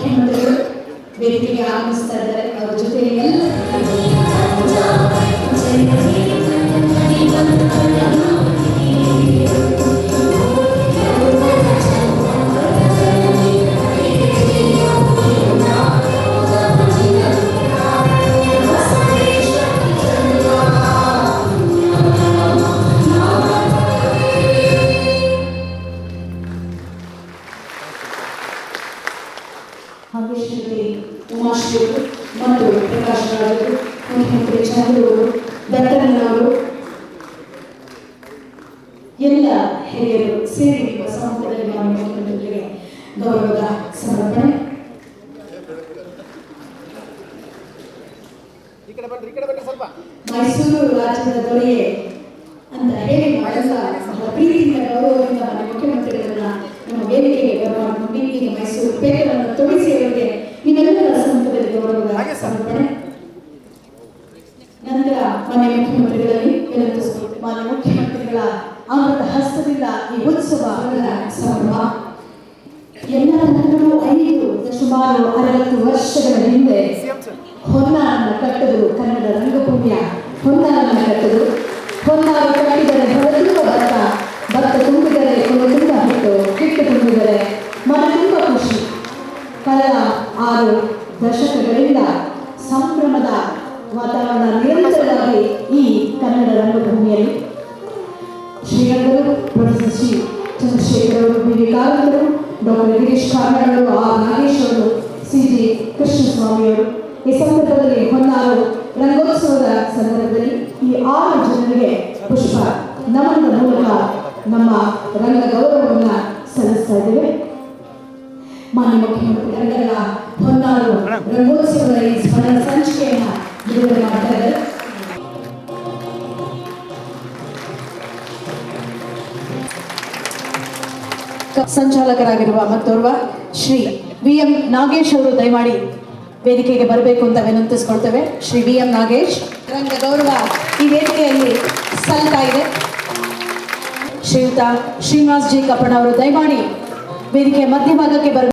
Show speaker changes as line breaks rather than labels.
ಮುಖ್ಯಮಂತ್ರಿಗಳು ವೇದಿಕೆಗೆ ಆಗಮಿಸ್ತಾ ಇದ್ದಾರೆ. ಅವರ ಜೊತೆ ಎಲ್ಲ ಶ್ರೀಮತಿ ಉಮಾಶ್ರೀ ಮತ್ತು ಪ್ರಕಾಶ್ ರಾಜ್ ಮುಖ್ಯಮಂತ್ರಿ ಚಂದ್ರು ದತ್ತಣ್ಣನವರು ಎಲ್ಲ ಹಿರಿಯರು ಸೇರಿ ಸಮ್ಮುಖದಲ್ಲಿ ನಾವು ಮುಖ್ಯಮಂತ್ರಿಗಳಿಗೆ ಗೌರವದ ಸಮರ್ಪಣೆ. ಮೈಸೂರು ರಾಜ್ಯದ ದೊರೆಯೇ ಅಂತ ಹೇಳಿ ಪ್ರೀತಿಯಿಂದ ಗೌರವದಿಂದ ಮುಖ್ಯಮಂತ್ರಿಗಳನ್ನ ನಮ್ಮ ವೇದಿಕೆಗೆ ಬರಮಾಡಿಕೊಂಡು ಈಗ ಮೈಸೂರು ಪೇಟೆಗಳನ್ನು ತೊಡಿಸಿ ಅವರಿಗೆ ನಿಮ್ಮೆಲ್ಲರ ಸಮ್ಮುಖದಲ್ಲಿ ಗೌರವದ ಸಮರ್ಪಣೆ. ನಂತರ ಮಾನ್ಯ ಮುಖ್ಯಮಂತ್ರಿಗಳಲ್ಲಿ ವಿನಂತಿಸುತ್ತೇವೆ. ಮಾನ್ಯ ಮುಖ್ಯಮಂತ್ರಿಗಳ ಅಮೃತ ಹಸ್ತದಿಂದ ಈ ಉತ್ಸವ ಸಂಭ್ರಮ ಎಲ್ಲ ಜನರು 5 ಸುಮಾರು 60 ವರ್ಷಗಳ ಹಿಂದೆ ಹೊನ್ನಾರನ್ನು ಕಟ್ಟದು ಕನ್ನಡ ರಂಗಭೂಮಿಯ ಹೊನ್ನಾರನ್ನು ಕಟ್ಟದು. ಹೊನ್ನಾರು ಕಟ್ಟಿದರೆ ಹೊರತುಂಬ ಭತ್ತ, ಭತ್ತ ತುಂಬಿದರೆ ತುಂಬ ಹಿಟ್ಟು ತುಂಬಿದರೆ ಮನ ತುಂಬ ಖುಷಿ. ಕಳೆದ 6 ದಶಕಗಳಿಂದ ಸಂಭ್ರಮದ ವಾತಾವರಣ ನಿರಂತರವಾಗಿ ಈ ಕನ್ನಡ ರಂಗಭೂಮಿಯಲ್ಲಿ ಶ್ರೀರಂಗರು, ಪ್ರೊಫೆಸರ್ ಶ್ರೀ ಚಂದ್ರಶೇಖರ್ ಅವರು, ಬಿ ವಿ ಕಾರಂತರು, ಡಾಕ್ಟರ್ ಗಿರೀಶ್ ಕಾರ್ನಾಡ್ ಅವರು, ಆರ್ ನಾಗೇಶ್ ಅವರು, ಸಿ ಜಿ ಕೃಷ್ಣಸ್ವಾಮಿಯವರು ಈ ಸಂದರ್ಭದಲ್ಲಿ ಹೊನ್ನಾರು ರಂಗೋತ್ಸವದ ಸಂದರ್ಭದಲ್ಲಿ ಈ 6 ಜನರಿಗೆ ಪುಷ್ಪ ನಮನದ ಮೂಲಕ ನಮ್ಮ ರಂಗ ಗೌರವವನ್ನು ಸಲ್ಲಿಸ್ತಾ ಇದ್ದೇವೆ. ಮಾನ್ಯ ಮುಖ್ಯಮಂತ್ರಿಗಳ ಹೊನ್ನಾರು ರಂಗೋತ್ಸವದ ಈ ಸ್ಮರಣ ಸಂಚಿಕೆಯನ್ನು ಬಿಡುಗಡೆ ಮಾಡ್ತಾ ಇದ್ದಾರೆ. ಸಂಚಾಲಕರಾಗಿರುವ ಮತ್ತೋರ್ವ ಶ್ರೀ ವಿ ಎಂ ನಾಗೇಶ್ ಅವರು ದಯಮಾಡಿ ವೇದಿಕೆಗೆ ಬರಬೇಕು ಅಂತ ವಿನಂತಿಸ್ಕೊಳ್ತೇವೆ. ಶ್ರೀ ವಿ ಎಂ ನಾಗೇಶ್ ರಂಗ ಗೌರವ ಈ ವೇದಿಕೆಯಲ್ಲಿ ಸಲ್ತಾ ಇದೆ. ಶ್ರೀಯುತ ಶ್ರೀನಿವಾಸ್ ಜಿ ಕಪ್ಪಣ್ಣ ಅವರು ದಯಮಾಡಿ ವೇದಿಕೆಯ ಮಧ್ಯಭಾಗಕ್ಕೆ ಬರಬೇಕು.